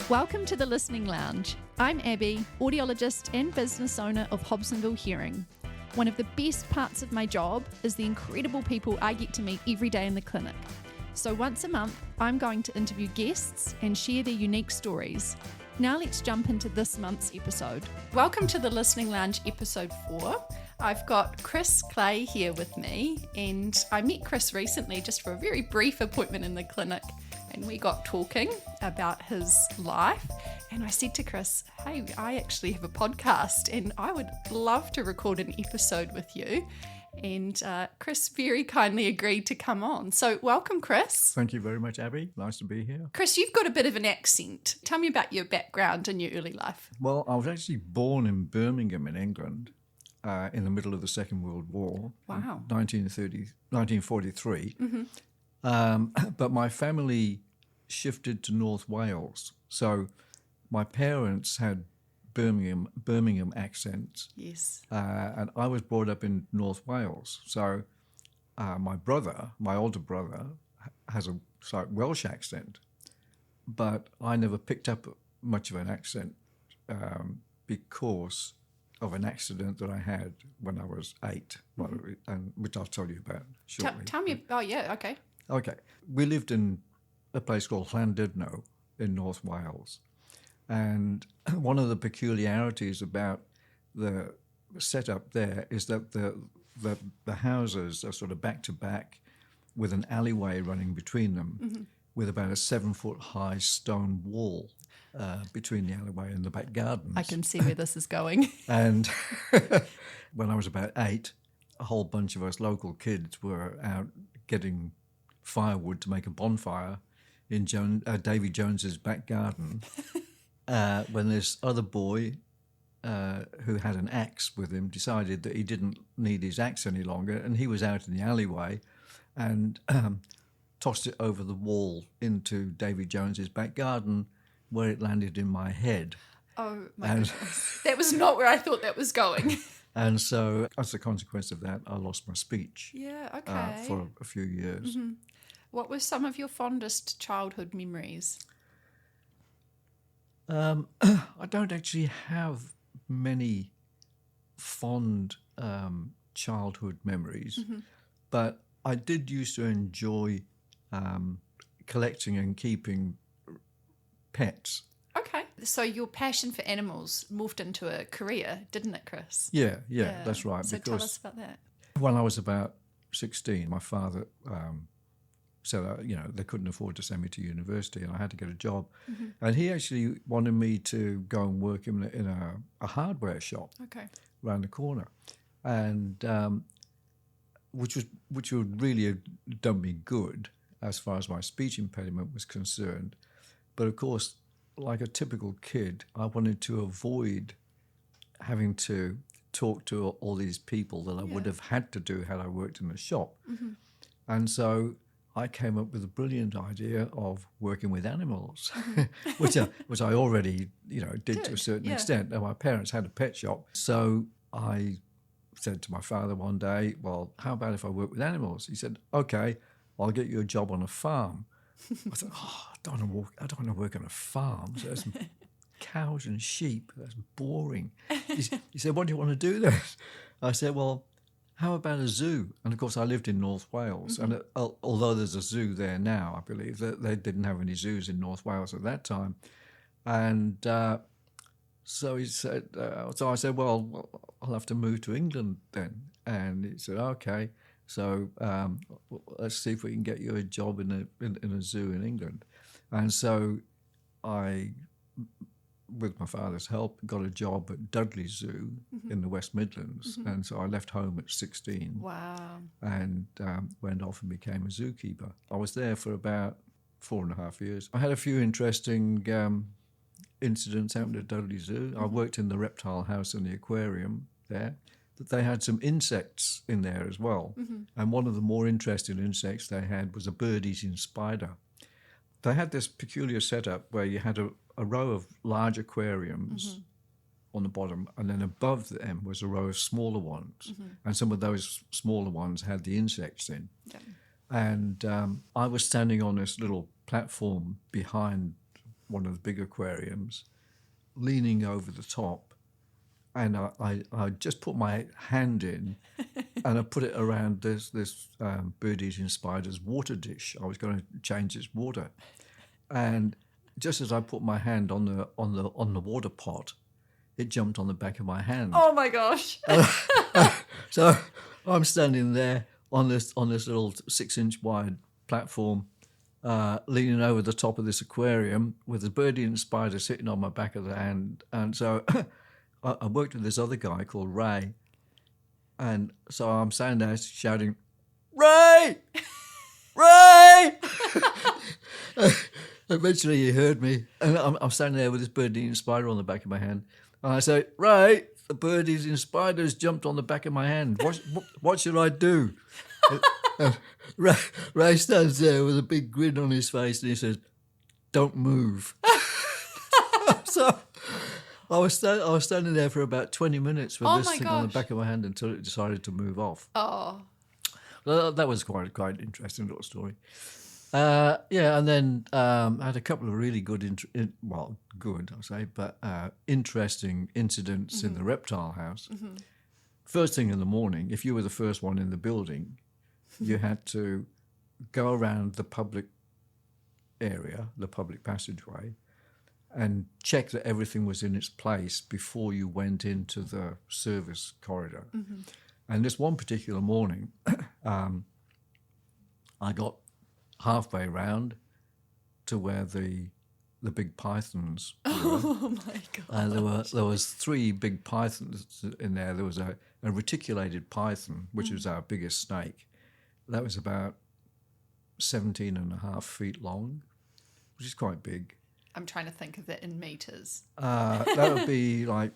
Welcome to the Listening Lounge. I'm Abby, audiologist and business owner of Hobsonville Hearing. One of the best parts of my job is the incredible people I get to meet every day in the clinic. So once a month, I'm going to interview guests and share their unique stories. Now let's jump into this month's episode. Welcome to the Listening Lounge episode 4. I've got Chris Clay here with me, and I met Chris recently just for a very brief appointment in the clinic, and we got talking about his life. And I said to Chris, hey, I actually have a podcast and I would love to record an episode with you. And Chris very kindly agreed to come on. So welcome, Chris. Thank you very much, Abby. Nice to be here. Chris, you've got a bit of an accent. Tell me about your background and your early life. Well, I was actually born in Birmingham in England in the middle of the Second World War. Wow. 1943. But my family shifted to North Wales. So my parents had Birmingham accents. Yes. And I was brought up in North Wales. So my older brother, has a slight Welsh accent, but I never picked up much of an accent because of an accident that I had when I was 8, and which I'll tell you about shortly. Tell me. Oh, yeah. Okay. Okay. We lived in a place called Llandudno in North Wales. And one of the peculiarities about the setup there is that the houses are sort of back to back with an alleyway running between them with about a 7-foot high stone wall between the alleyway and the back gardens. I can see where this is going. And when I was about 8, a whole bunch of us local kids were out getting firewood to make a bonfire in Davy Jones's back garden. When this other boy who had an axe with him decided that he didn't need his axe any longer, and he was out in the alleyway and tossed it over the wall into Davy Jones's back garden, where it landed in my head. Oh, my goodness. That was not where I thought that was going. And so as a consequence of that, I lost my speech. Yeah, okay. For a few years. Mm-hmm. What were some of your fondest childhood memories? I don't actually have many fond childhood memories, but I did used to enjoy collecting and keeping pets. Okay. So your passion for animals morphed into a career, didn't it, Chris? Yeah, that's right. So tell us about that. When I was about 16, my father said, they couldn't afford to send me to university and I had to get a job. And he actually wanted me to go and work in a hardware shop around the corner. And which would really have done me good as far as my speech impediment was concerned. But of course, like a typical kid, I wanted to avoid having to talk to all these people that I would have had to do had I worked in a shop. And so I came up with a brilliant idea of working with animals, which I already, did to a certain extent. And my parents had a pet shop. So I said to my father one day, well, how about if I work with animals? He said, okay, I'll get you a job on a farm. I said, I don't want to work on a farm. So there's cows and sheep. That's boring. He said, what do you want to do then? I said, well, how about a zoo? And of course, I lived in North Wales. And although there's a zoo there now, I believe, that they didn't have any zoos in North Wales at that time. And so he said, so I said, well, I'll have to move to England then. And he said, okay. So let's see if we can get you a job in a zoo in England. And so I, with my father's help, got a job at Dudley Zoo in the West Midlands. And so I left home at 16. Wow. And went off and became a zookeeper. I was there for about 4.5 years. I had a few interesting incidents happened at Dudley Zoo. I worked in the reptile house and the aquarium there. That they had some insects in there as well. And one of the more interesting insects they had was a bird-eating spider. They had this peculiar setup where you had a row of large aquariums on the bottom, and then above them was a row of smaller ones. And some of those smaller ones had the insects in. And I was standing on this little platform behind one of the big aquariums, leaning over the top, and I just put my hand in, and I put it around this bird-eating spider's water dish. I was going to change its water, and just as I put my hand on the water pot, it jumped on the back of my hand. Oh my gosh! So I'm standing there on this little 6-inch wide platform, leaning over the top of this aquarium with a birdie spider sitting on my back of the hand. And so I worked with this other guy called Ray. And so I'm standing there shouting, "Ray! Ray!" Eventually he heard me. And I'm standing there with this bird-eating spider on the back of my hand. And I say, "Ray, the bird-eating spider's jumped on the back of my hand. What should I do?" Ray stands there with a big grin on his face and he says, "Don't move." So I was standing there for about 20 minutes with this thing on the back of my hand until it decided to move off. Oh. Well, that was quite an interesting little story. And then I had a couple of really good, interesting incidents in the reptile house. Mm-hmm. First thing in the morning, if you were the first one in the building, you had to go around the public area, the public passageway, and check that everything was in its place before you went into the service corridor. Mm-hmm. And this one particular morning, I got halfway round to where the big pythons were. Oh my god! And there was 3 big pythons in there. There was a reticulated python, which was our biggest snake. That was about 17.5 feet long, which is quite big. I'm trying to think of it in meters. That would be like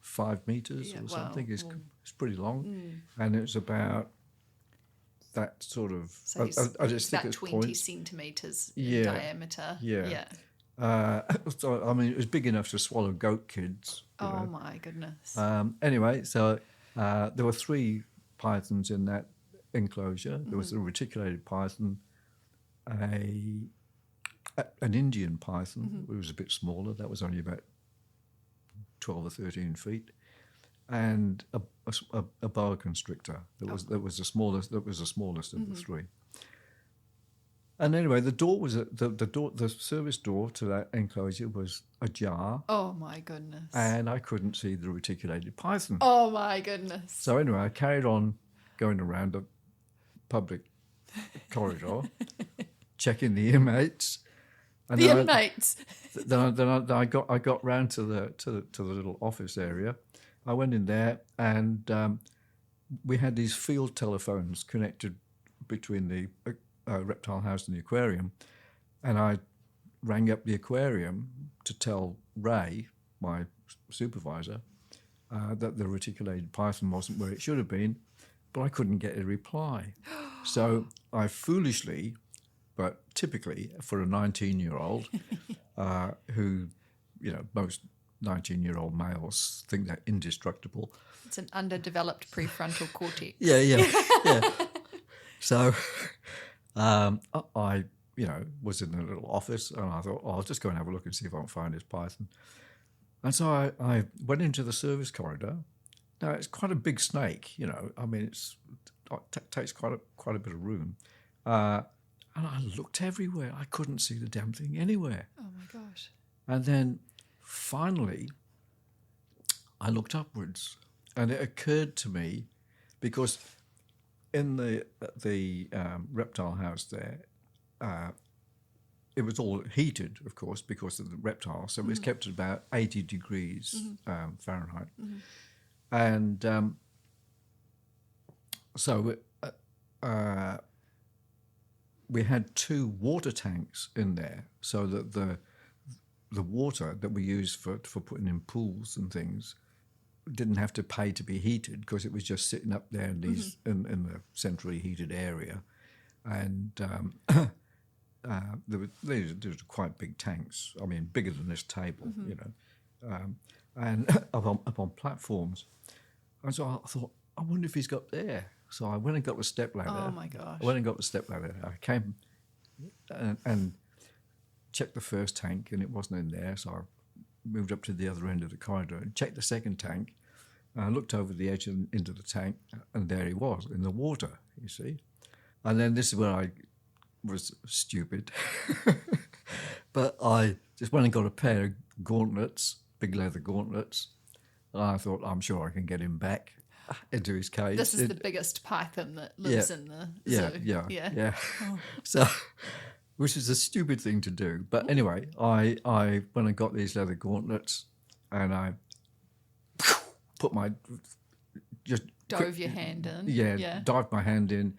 5 meters or something. It's pretty long, and it's about that sort of. So I just think it's 20 centimeters in diameter. Yeah. So I mean, it was big enough to swallow goat kids. Oh my goodness. Anyway, so there were 3 pythons in that enclosure. There was a reticulated python, an Indian python, which was a bit smaller. That was only about 12 or 13 feet, and a boa constrictor. That was the smallest. That was the smallest of the 3. And anyway, the door was the service door to that enclosure was ajar. Oh my goodness! And I couldn't see the reticulated python. Oh my goodness! So anyway, I carried on going around the public corridor, checking the inmates. And then I got round to the little office area. I went in there, and we had these field telephones connected between the reptile house and the aquarium, and I rang up the aquarium to tell Ray, my supervisor, that the reticulated python wasn't where it should have been, but I couldn't get a reply. So I foolishly, but typically for a 19-year-old, who, most 19-year-old males think they're indestructible. It's an underdeveloped prefrontal cortex. Yeah. So I, was in a little office, and I thought, I'll just go and have a look and see if I can find this python. And so I went into the service corridor. Now, it's quite a big snake, I mean, it takes quite a bit of room. And I looked everywhere. I couldn't see the damn thing anywhere. Oh, my gosh. And then finally, I looked upwards, and it occurred to me, because in the reptile house there, it was all heated, of course, because of the reptile. So it was kept at about 80 degrees Fahrenheit. Mm-hmm. And so we had 2 water tanks in there, so that the water that we used for putting in pools and things didn't have to pay to be heated, because it was just sitting up there in these in the centrally heated area, and there were quite big tanks. I mean, bigger than this table, and up on platforms. And so I thought, I wonder if he's got there. So I went and got the stepladder. Oh my gosh! I went and got the stepladder. I came, and checked the first tank and it wasn't in there, so I moved up to the other end of the corridor and checked the second tank. And I looked over the edge and into the tank, and there he was in the water, you see. And then this is where I was stupid. But I just went and got a pair of gauntlets, big leather gauntlets. And I thought, I'm sure I can get him back into his cage. This is the biggest python that lives in the zoo. Yeah. Oh. So, which is a stupid thing to do. But anyway, I when I got these leather gauntlets and I put my... Dove your hand in. Yeah, dived my hand in,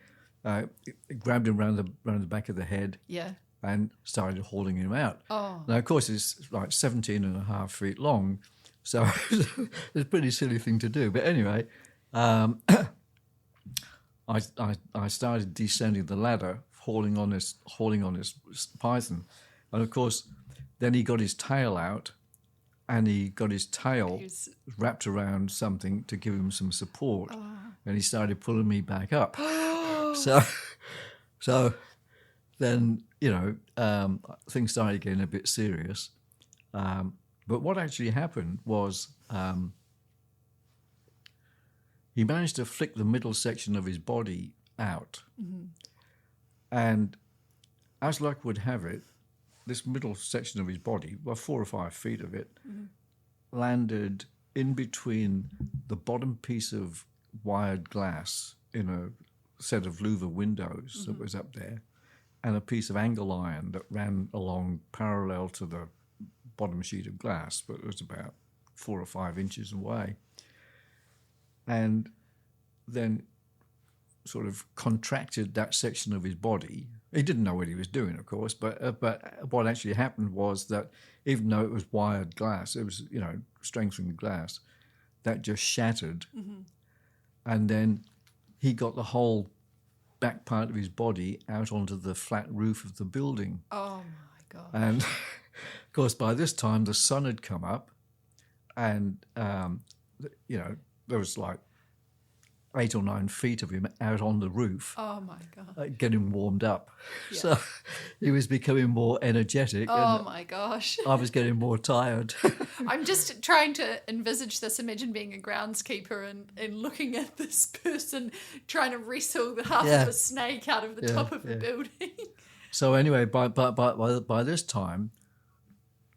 grabbed him round the back of the head. Yeah. And started hauling him out. Oh. Now, of course, it's like 17 and a half feet long, so it's a pretty silly thing to do. But anyway, I started descending the ladder, hauling on this python, and of course, then he got his tail out, and he got his tail wrapped around something to give him some support, and he started pulling me back up. So then, things started getting a bit serious. But what actually happened was he managed to flick the middle section of his body out. Mm-hmm. And as luck would have it, this middle section of his body, well, 4 or 5 feet of it, landed in between the bottom piece of wired glass in a set of louver windows that was up there, and a piece of angle iron that ran along parallel to the bottom sheet of glass, but it was about 4 or 5 inches away. And then sort of contracted that section of his body. He didn't know what he was doing, of course, but what actually happened was that even though it was wired glass, it was, strengthened glass, that just shattered. Mm-hmm. And then he got the whole back part of his body out onto the flat roof of the building. Oh, my God. And, of course, by this time, the sun had come up and, there was like 8 or 9 feet of him out on the roof. Oh, my God. Getting warmed up. Yeah. So he was becoming more energetic. Oh, my gosh. I was getting more tired. I'm just trying to envisage this. Imagine being a groundskeeper and looking at this person trying to wrestle the half of a snake out of the top of the building. So anyway, by this time,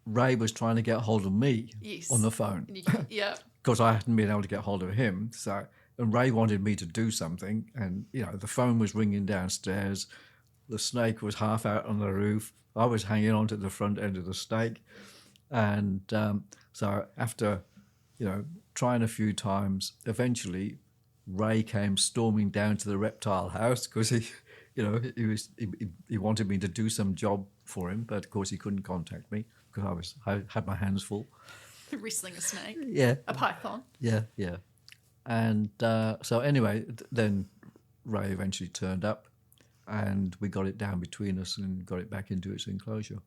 Ray was trying to get hold of me on the phone. Because I hadn't been able to get hold of him. And Ray wanted me to do something, and the phone was ringing downstairs. The snake was half out on the roof. I was hanging onto the front end of the snake, and so after trying a few times, eventually Ray came storming down to the reptile house because he wanted me to do some job for him, but of course he couldn't contact me because I had my hands full. Wrestling a snake. Yeah. A python. Yeah. And so anyway, then Ray eventually turned up and we got it down between us and got it back into its enclosure.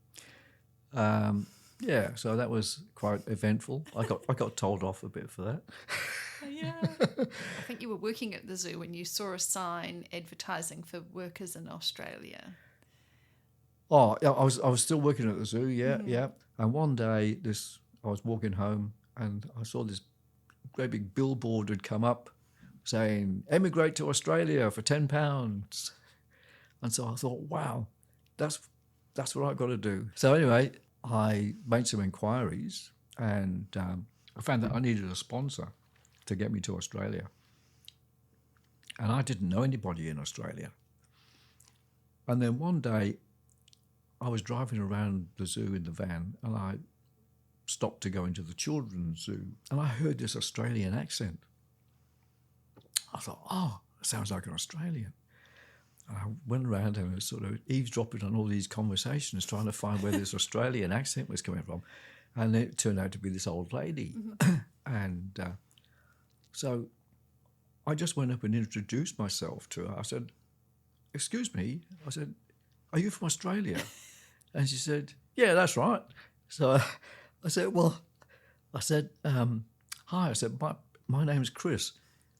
So that was quite eventful. I got told off a bit for that. Yeah. I think you were working at the zoo when you saw a sign advertising for workers in Australia. Oh, yeah, I was still working at the zoo, yeah. And one day I was walking home and I saw this great big billboard had come up saying, "Emigrate to Australia for £10. And so I thought, wow, that's what I've got to do. So anyway, I made some inquiries and I found that I needed a sponsor to get me to Australia. And I didn't know anybody in Australia. And then one day I was driving around the zoo in the van and I stopped to go into the children's zoo and I heard this Australian accent. I thought, oh, that sounds like an Australian. And I went around and was sort of eavesdropping on all these conversations, trying to find where this Australian accent was coming from. And it turned out to be this old lady. Mm-hmm. And so I just went up and introduced myself to her. I said, "Excuse me," I said, "Are you from Australia?" And she said, "Yeah, that's right." So I said, "Hi," I said, my name's Chris.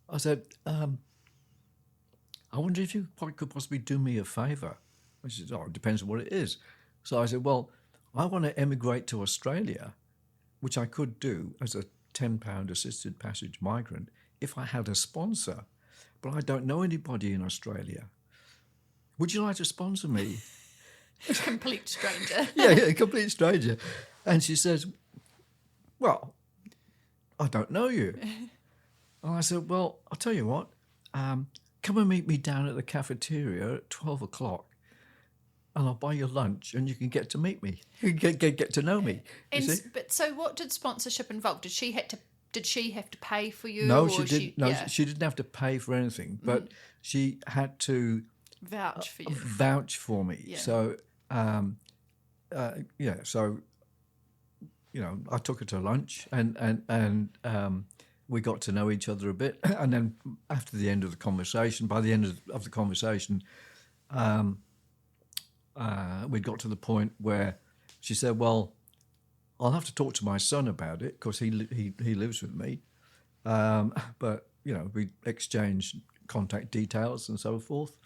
I said, "I wonder if you could possibly do me a favour." And she said, "Oh, it depends on what it is." So I said, "Well, I want to emigrate to Australia, which I could do as a £10 assisted passage migrant if I had a sponsor, but I don't know anybody in Australia. Would you like to sponsor me? Complete stranger. Yeah, a complete stranger. And she says, well, I don't know you. And I said, well, I'll tell you what, come and meet me down at the cafeteria at 12 o'clock and I'll buy you lunch and you can get to meet me. You can get to know me. But so what did sponsorship involve? Did she have to pay for you? No, or she didn't. She didn't have to pay for anything, but she had to vouch for you. Vouch for me. Yeah. So, I took her to lunch and we got to know each other a bit. And then after the end of the conversation, by the end of the conversation, we got to the point where she said, well, I'll have to talk to my son about it because he lives with me. But, we exchanged contact details and so forth.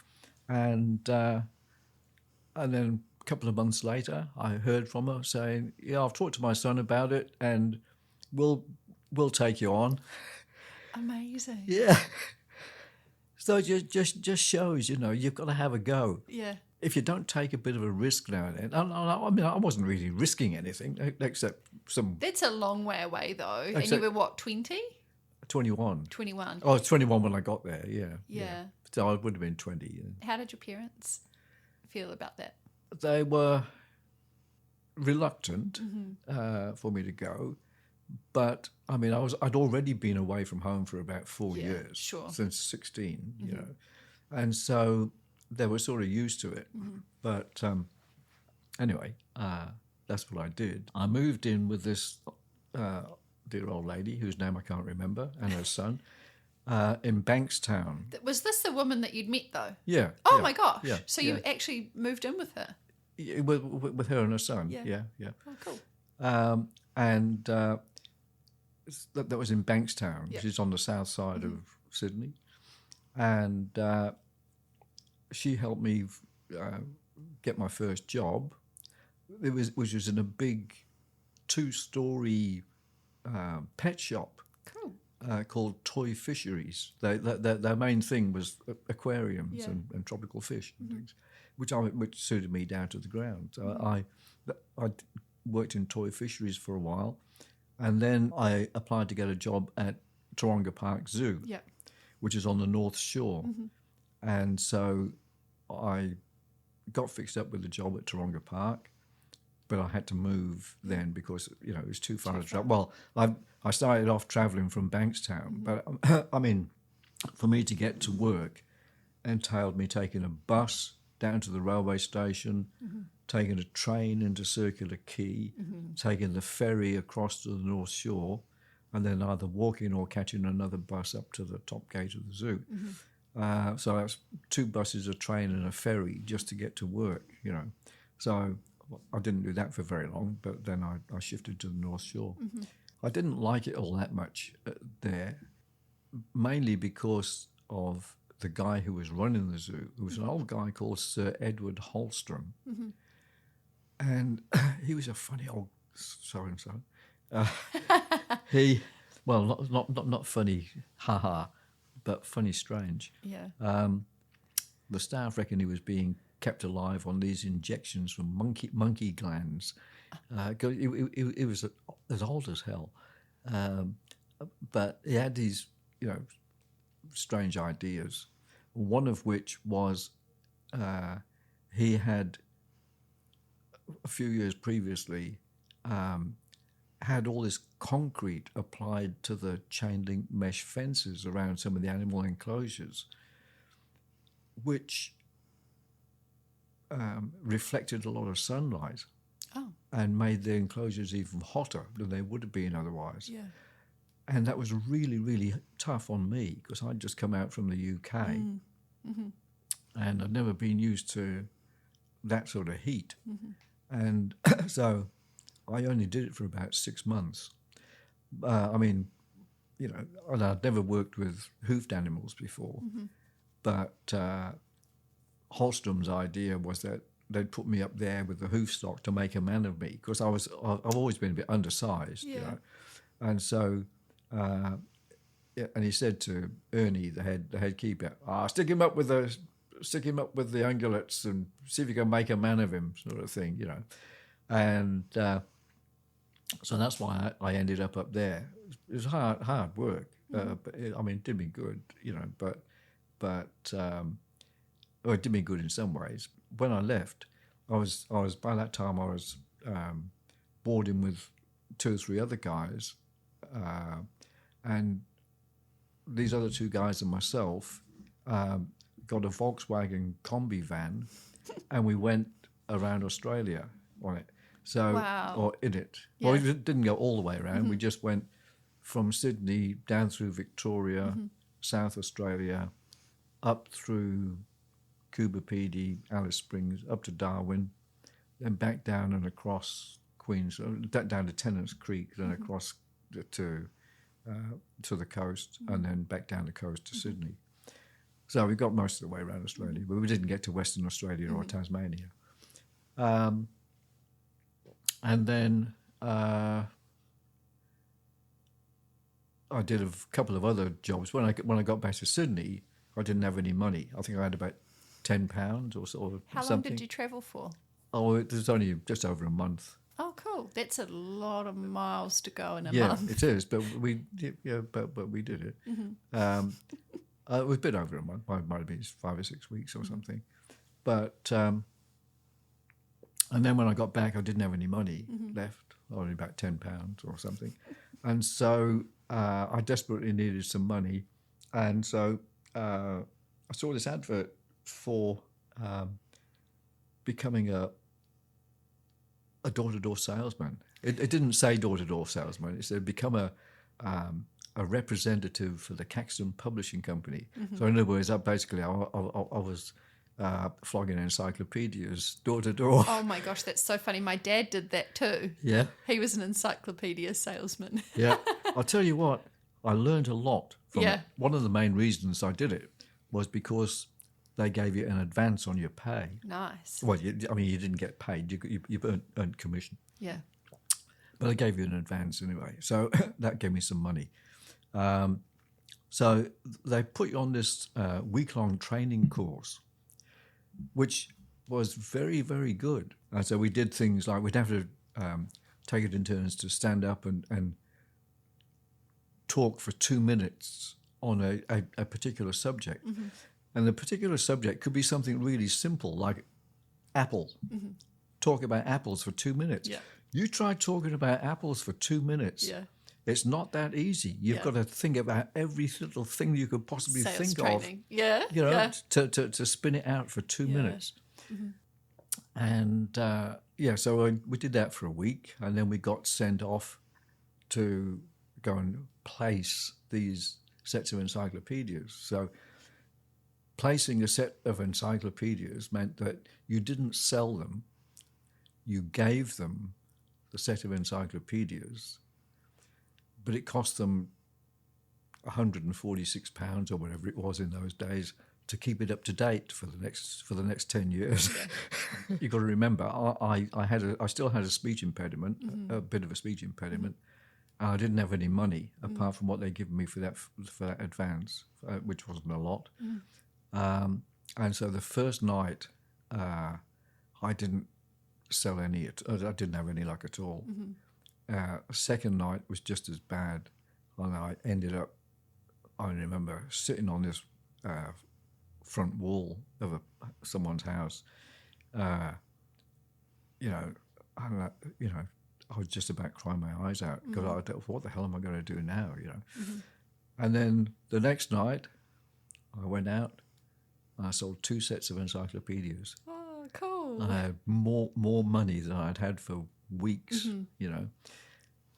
And then a couple of months later, I heard from her saying, yeah, I've talked to my son about it and we'll take you on. Amazing. Yeah. So it just shows, you've got to have a go. Yeah. If you don't take a bit of a risk now and then, I wasn't really risking anything except some... That's a long way away, though. And you were, what, 20? 21. 21. I was 21 when I got there, yeah. Yeah. So I would have been 20. Yeah. How did your parents feel about that? They were reluctant for me to go. But, I'd already been away from home for about 4 years. Sure. Since 16, And so... they were sort of used to it. But anyway, that's what I did. I moved in with this dear old lady whose name I can't remember and her son in Bankstown. Was this the woman that you'd met, though? Yeah. Oh, yeah, my gosh. Yeah, so you actually moved in with her? Yeah, with her and her son. Yeah. Oh, cool. And that was in Bankstown, Yeah. which is on the south side of Sydney. And... she helped me get my first job, which was in a big 2-story pet shop called Toy Fisheries. Their main thing was aquariums and tropical fish and things, which suited me down to the ground. So I worked in Toy Fisheries for a while, and then I applied to get a job at Taronga Park Zoo, which is on the North Shore. And so I got fixed up with the job at Taronga Park, but I had to move then because, it was too far to travel. Well, I started off travelling from Bankstown, but for me to get to work entailed me taking a bus down to the railway station, taking a train into Circular Quay, taking the ferry across to the North Shore, and then either walking or catching another bus up to the top gate of the zoo. So that's 2 buses, a train and a ferry just to get to work, So I didn't do that for very long, but then I shifted to the North Shore. I didn't like it all that much there, mainly because of the guy who was running the zoo, who was an old guy called Sir Edward Holstrom. And he was a funny old so-and-so. Not funny, ha-ha, but funny strange. Yeah. The staff reckon he was being kept alive on these injections from monkey glands. He was as old as hell. But he had these, strange ideas, one of which was he had, a few years previously, had all this concrete applied to the chain link mesh fences around some of the animal enclosures, which reflected a lot of sunlight and made the enclosures even hotter than they would have been otherwise. Yeah. And that was really, really tough on me because I'd just come out from the UK and I'd never been used to that sort of heat. And so I only did it for about 6 months. And I'd never worked with hoofed animals before, but Holstrom's idea was that they'd put me up there with the hoof stock to make a man of me, because I've always been a bit undersized, you know. And so, and he said to Ernie, the head keeper, stick him up with the ungulates and see if you can make a man of him, sort of thing, you know. And so that's why I ended up there. It was hard work, but it did me good, you know. But it did me good in some ways. When I left, I was by that time I was boarding with 2 or 3 other guys, and these other 2 guys and myself got a Volkswagen combi van, and we went around Australia on it. So, or in it. Yeah. Well, we didn't go all the way around. We just went from Sydney down through Victoria, South Australia, up through Coober Pedy, Alice Springs, up to Darwin, then back down and across Queens, down to Tennant's Creek, then across to the coast, and then back down the coast to Sydney. So we got most of the way around Australia, but we didn't get to Western Australia or Tasmania. And then I did a couple of other jobs. When I got back to Sydney, I didn't have any money. I think I had about £10 or so. How long did you travel for? Oh, it was only just over a month. Oh, cool! That's a lot of miles to go in a Yeah, month. it is. But we did it. It was a bit over a month. Might have been 5 or 6 weeks or something. But and then when I got back, I didn't have any money left. Only about £10 or something. And so I desperately needed some money, and so I saw this advert for becoming a door-to-door salesman. It didn't say door-to-door salesman. It said become a representative for the Caxton Publishing Company. So in other words, I was flogging encyclopedias door-to-door. Oh my gosh, that's so funny. My dad did that too. Yeah. He was an encyclopedia salesman. Yeah. I'll tell you what, I learned a lot from it. One of the main reasons I did it was because they gave you an advance on your pay. Nice. Well, you didn't get paid. You earned commission. Yeah. But they gave you an advance anyway. So that gave me some money. So they put you on this week-long training course, which was very, very good. And so we did things like we'd have to take it in turns to stand up and talk for 2 minutes on a particular subject. And the particular subject could be something really simple, like apple. Talk about apples for 2 minutes. Yeah. You try talking about apples for 2 minutes. Yeah. It's not that easy. You've got to think about every little thing you could possibly think training. of. Yeah. You know, to spin it out for 2 minutes. And so we did that for a week, and then we got sent off to go and place these sets of encyclopedias. So placing a set of encyclopedias meant that you didn't sell them, you gave them the set of encyclopedias, but it cost them £146 or whatever it was in those days to keep it up to date for the next 10 years. Yeah. You've got to remember, I still had a speech impediment, a bit of a speech impediment. I didn't have any money apart from what they'd given me for that advance, which wasn't a lot. And so the first night, I didn't sell any. I didn't have any luck at all. Second night was just as bad, and I ended up. I remember sitting on this front wall of someone's house. I was just about crying my eyes out because I thought, what the hell am I going to do now? And then the next night, I went out. I sold 2 sets of encyclopedias. Oh, cool! I had more money than I'd had for weeks, and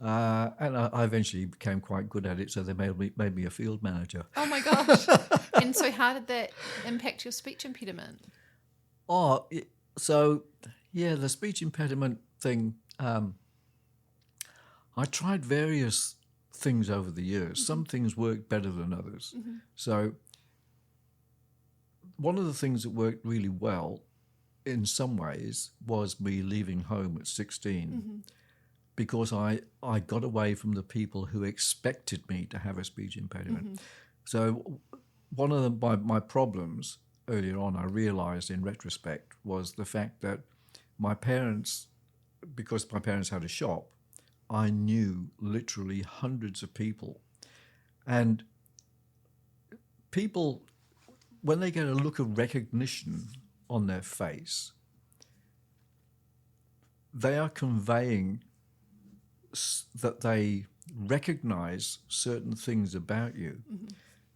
I eventually became quite good at it. So they made me a field manager. Oh my gosh! And so, how did that impact your speech impediment? The speech impediment thing. I tried various things over the years. Some things worked better than others. So one of the things that worked really well in some ways, was me leaving home at 16 because I got away from the people who expected me to have a speech impediment. So one of my problems earlier on, I realized in retrospect, was the fact that my parents, because my parents had a shop, I knew literally hundreds of people. And people, when they get a look of recognition on their face, they are conveying that they recognize certain things about you.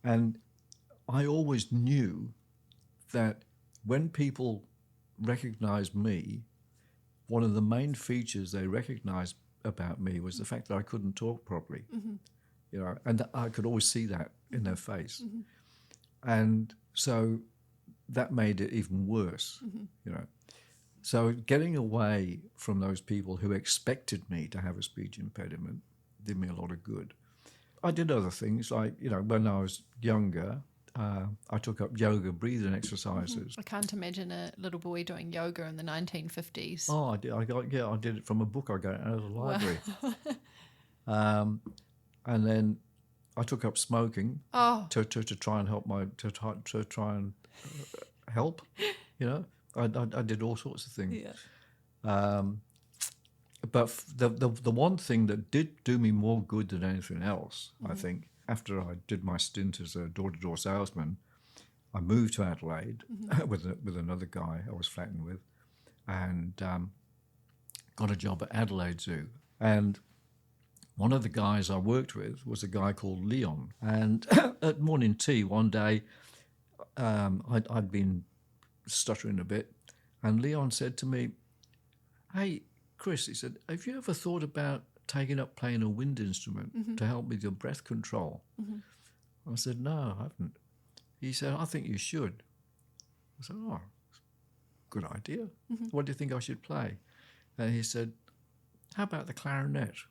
And I always knew that when people recognize me, one of the main features they recognized about me was the fact that I couldn't talk properly. You know, and I could always see that in their face. And so that made it even worse, you know. So getting away from those people who expected me to have a speech impediment did me a lot of good. I did other things, like, you know, when I was younger, I took up yoga breathing exercises. I can't imagine a little boy doing yoga in the 1950s. Oh, I did it from a book I got out of the library. And then I took up smoking to try and help to try and help. You know, I did all sorts of things. Yeah. But the one thing that did do me more good than anything else, I think, after I did my stint as a door-to-door salesman, I moved to Adelaide with another guy I was flatting with, and got a job at Adelaide Zoo. And one of the guys I worked with was a guy called Leon. And at morning tea one day, I'd been stuttering a bit, and Leon said to me, "Hey, Chris," he said, "have you ever thought about taking up playing a wind instrument to help with your breath control?" I said, "No, I haven't." He said, "I think you should." I said, "Oh, good idea. What do you think I should play?" And he said, "How about the clarinet?"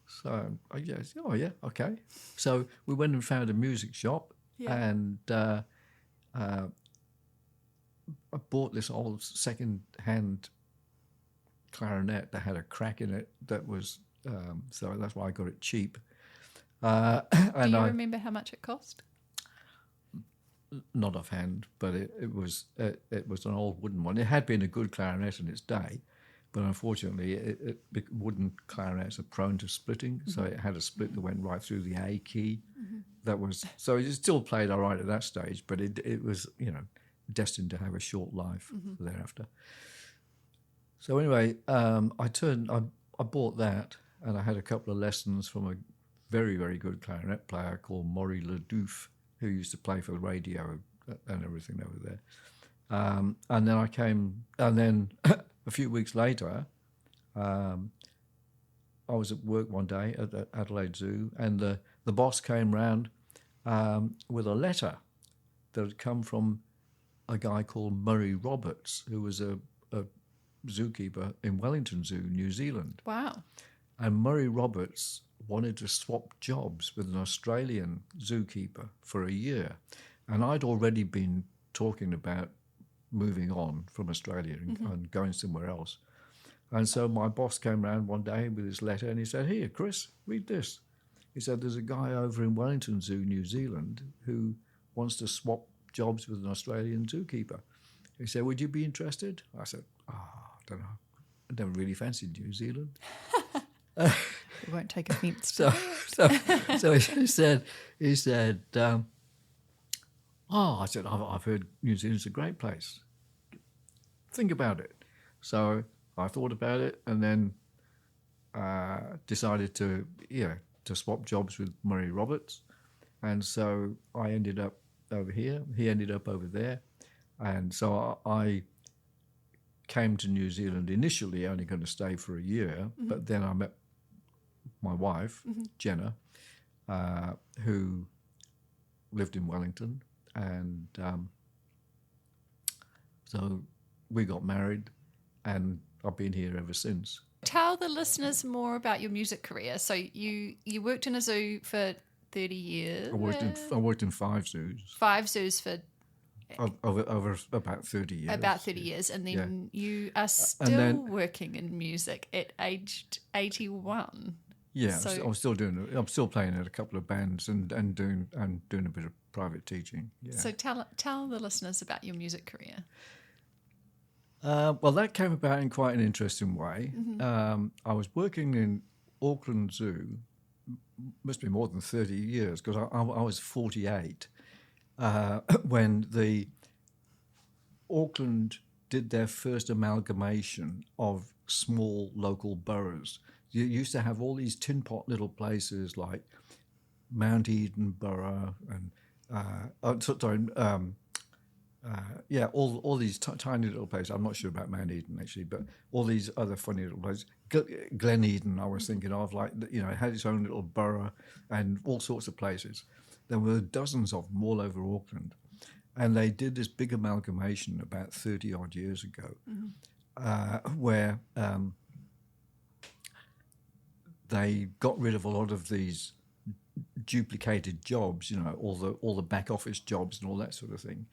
So I guess, "Oh yeah, okay." So we went and found a music shop, and I bought this old second-hand clarinet that had a crack in it. That was so that's why I got it cheap. Do you remember how much it cost? Not offhand, but it was an old wooden one. It had been a good clarinet in its day, but unfortunately, wooden clarinets are prone to splitting. So it had a split that went right through the A key. That was so it still played all right at that stage, but it was, you know, destined to have a short life thereafter. So anyway, I bought that, and I had a couple of lessons from a very, very good clarinet player called Maury Ledouf, who used to play for the radio and everything over there. And then a few weeks later, I was at work one day at the Adelaide Zoo, and the boss came round with a letter that had come from a guy called Murray Roberts, who was a zookeeper in Wellington Zoo, New Zealand. Wow. And Murray Roberts wanted to swap jobs with an Australian zookeeper for a year. And I'd already been talking about moving on from Australia and going somewhere else. And so my boss came round one day with his letter, and he said, "Here, Chris, read this." He said, "There's a guy over in Wellington Zoo, New Zealand, who wants to swap jobs with an Australian zookeeper." He said, "Would you be interested?" I said, "I don't know. I never really fancied New Zealand." We won't take offence. So he said, I said, "I've heard New Zealand's a great place. Think about it." So I thought about it, and then decided to swap jobs with Murray Roberts. And so I ended up over here. He ended up over there. And so I came to New Zealand initially only going to stay for a year, but then I met my wife, Jenna, who lived in Wellington, and so we got married, and I've been here ever since. Tell the listeners more about your music career. So you worked in a zoo for 30 years. I worked in 5 zoos. 5 zoos for over about 30 years. About 30 years. And then you are working in music at aged 81. Yeah, So, I'm still playing at a couple of bands and doing a bit of private teaching. Yeah. So tell the listeners about your music career. Well, that came about in quite an interesting way. I was working in Auckland Zoo, must be more than 30 years, because I was 48 when the Auckland did their first amalgamation of small local boroughs. You used to have all these tin pot little places like Mount Eden Borough and all these tiny little places. I'm not sure about Mount Eden actually, but all these other funny little places. Glen Eden, I was thinking of, like, you know, it had its own little borough and all sorts of places. There were dozens of them all over Auckland, and they did this big amalgamation about 30 odd years ago, where they got rid of a lot of these duplicated jobs, you know, all the back office jobs and all that sort of thing.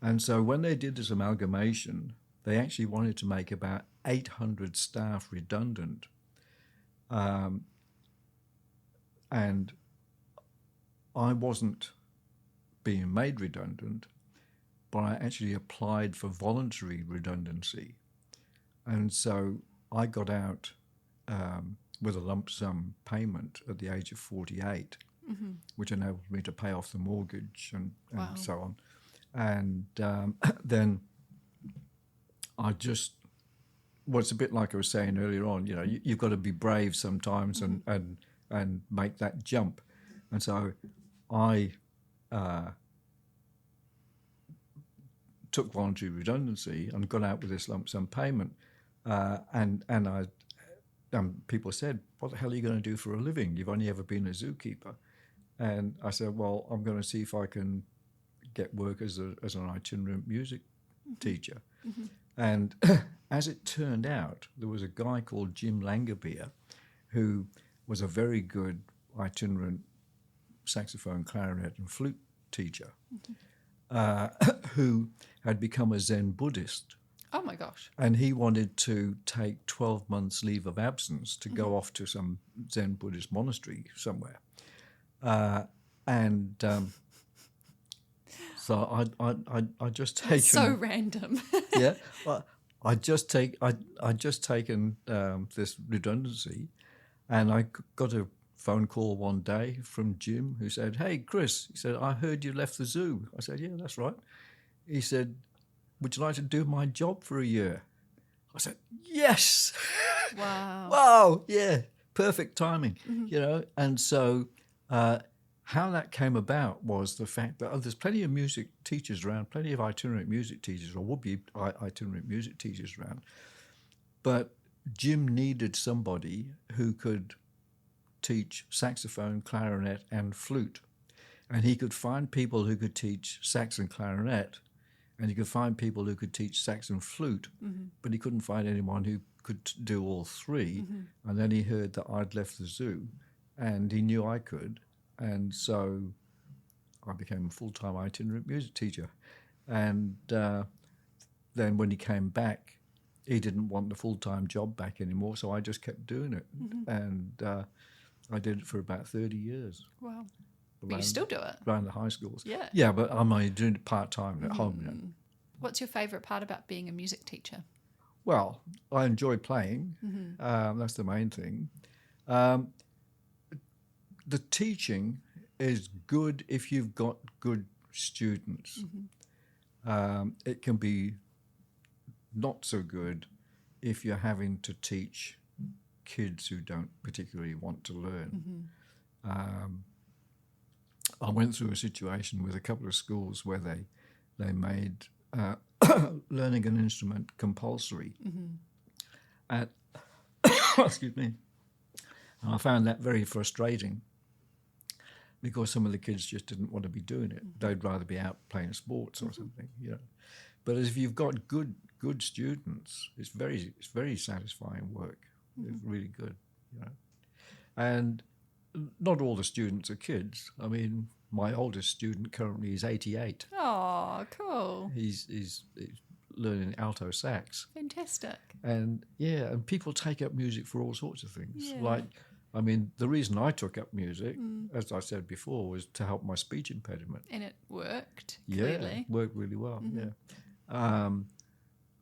And so when they did this amalgamation, they actually wanted to make about 800 staff redundant. And I wasn't being made redundant, but I actually applied for voluntary redundancy. And so I got out with a lump sum payment at the age of 48, which enabled me to pay off the mortgage and so on. And then I just, well, it's a bit like I was saying earlier on, you know, you've got to be brave sometimes and make that jump. And so I took voluntary redundancy and got out with this lump sum payment. And people said, what the hell are you going to do for a living? You've only ever been a zookeeper. And I said, well, I'm going to see if I can get work as an itinerant music teacher. And as it turned out, there was a guy called Jim Langerbeer who was a very good itinerant saxophone, clarinet and flute teacher who had become a Zen Buddhist. Oh my gosh. And he wanted to take 12 months leave of absence to go off to some Zen Buddhist monastery somewhere. So I just taken. So random. Yeah, well, I just taken this redundancy, and I got a phone call one day from Jim who said, "Hey, Chris," he said, "I heard you left the zoo." I said, "Yeah, that's right." He said, "Would you like to do my job for a year?" I said, "Yes." Wow. Wow. Yeah. Perfect timing. You know, and so. How that came about was the fact that there's plenty of music teachers around, plenty of itinerant music teachers, or would be itinerant music teachers around. But Jim needed somebody who could teach saxophone, clarinet, and flute. And he could find people who could teach sax and clarinet, and he could find people who could teach sax and flute, but he couldn't find anyone who could do all three. And then he heard that I'd left the zoo, and he knew I could. And so I became a full-time itinerant music teacher. And then when he came back, he didn't want the full-time job back anymore, so I just kept doing it. And I did it for about 30 years. Wow. But you still do it? Around the high schools. Yeah. Yeah, but I'm only doing it part-time at home. You know. What's your favourite part about being a music teacher? Well, I enjoy playing. That's the main thing. The teaching is good if you've got good students. It can be not so good if you're having to teach kids who don't particularly want to learn. I went through a situation with a couple of schools where they made learning an instrument compulsory. And excuse me. And I found that very frustrating, because some of the kids just didn't want to be doing it. They'd rather be out playing sports or something, you know. But if you've got good students, it's very satisfying work. It's really good, you know. And not all the students are kids. I mean, my oldest student currently is 88. Oh, cool. He's learning alto sax. Fantastic. And and people take up music for all sorts of things. Yeah. Like, I mean, the reason I took up music, as I said before, was to help my speech impediment. And it worked, Yeah, clearly. worked really well, yeah.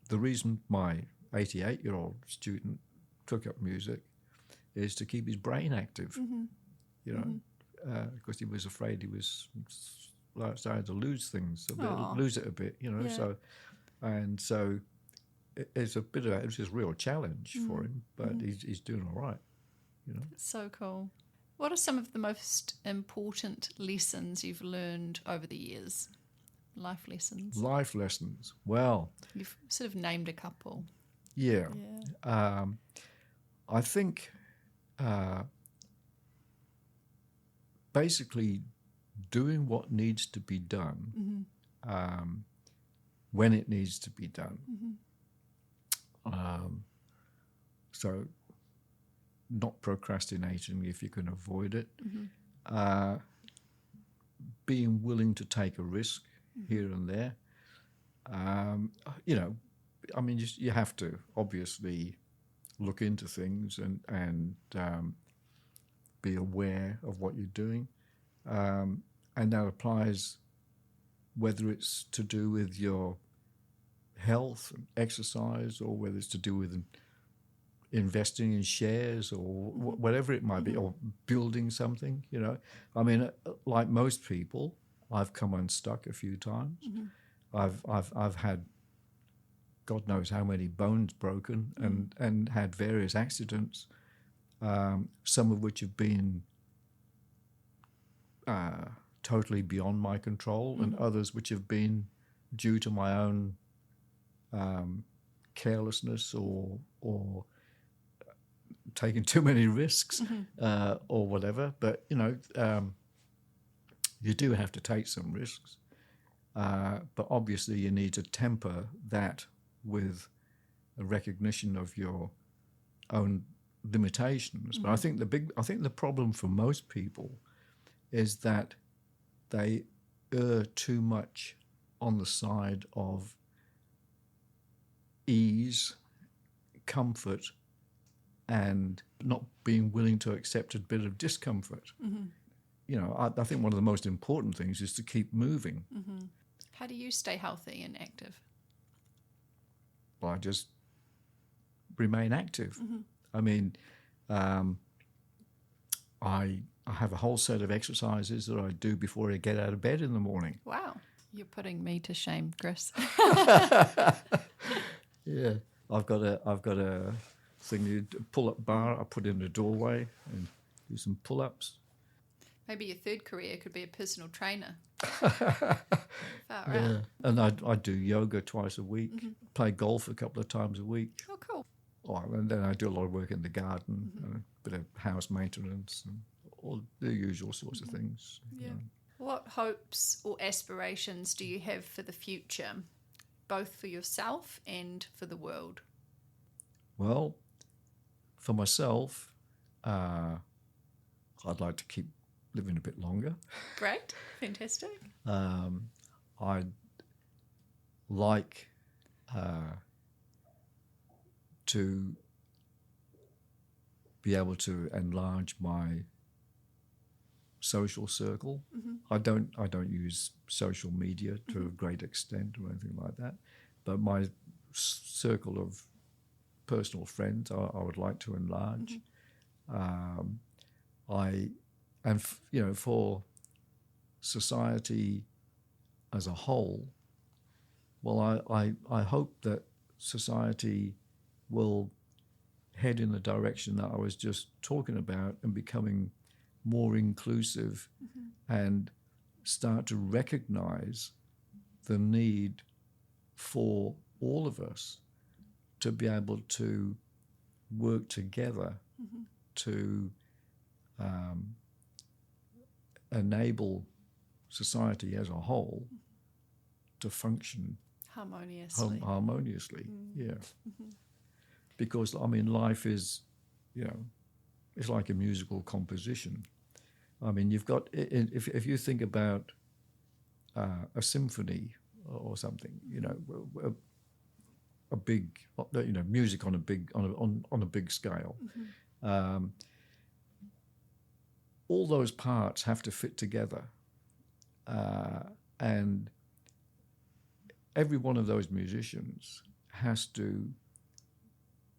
The reason my 88-year-old student took up music is to keep his brain active, you know, because he was afraid he was starting to lose things, lose it a bit, you know. Yeah. So it's a real challenge for him, but he's doing all right, you know. It's so cool. What are some of the most important lessons you've learned over the years? Life lessons. Life lessons. Well, You've sort of named a couple. yeah. Yeah. I think basically doing what needs to be done when it needs to be done. So not procrastinating if you can avoid it. Being willing to take a risk here and there. You know, I mean, you have to obviously look into things and be aware of what you're doing. And that applies whether it's to do with your health and exercise, or whether it's to do with investing in shares, or whatever it might be, or building something, you know. I mean, like most people, I've come unstuck a few times. I've had God knows how many bones broken and had various accidents, some of which have been totally beyond my control, and others which have been due to my own carelessness or taking too many risks or whatever. But, you know, you do have to take some risks. But obviously you need to temper that with a recognition of your own limitations. But I think the problem for most people is that they err too much on the side of ease, comfort, and not being willing to accept a bit of discomfort. You know, I think one of the most important things is to keep moving. How do you stay healthy and active? Well, I just remain active. I mean, I have a whole set of exercises that I do before I get out of bed in the morning. Wow. You're putting me to shame, Chris. Yeah, I've got a thing, pull-up bar I put in the doorway and do some pull-ups. Maybe your third career could be a personal trainer. Far out. And I do yoga twice a week, play golf a couple of times a week. Oh, cool. Oh, and then I do a lot of work in the garden, a bit of house maintenance, and all the usual sorts of things. Yeah. You know. What hopes or aspirations do you have for the future, both for yourself and for the world? Well, for myself, I'd like to keep living a bit longer. Great. Fantastic. I'd like to be able to enlarge my social circle. I don't use social media to a great extent or anything like that, but my circle of personal friends I would like to enlarge. For society as a whole, well, I hope that society will head in the direction that I was just talking about and becoming more inclusive and start to recognize the need for all of us to be able to work together to enable society as a whole to function harmoniously. Yeah. Because, I mean, life is, it's like a musical composition. I mean, you've got, if you think about a symphony or something, you know, a big, you know, music on a big on a big scale. All those parts have to fit together, and every one of those musicians has to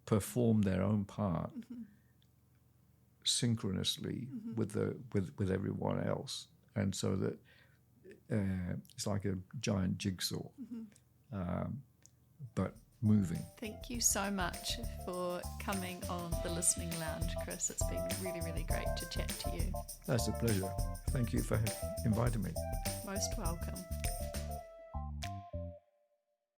perform their own part synchronously with everyone else, and so that it's like a giant jigsaw, but moving. Thank you so much for coming on the Listening Lounge, Chris. It's been really, really great to chat to you. That's a pleasure. Thank you for inviting me. Most welcome.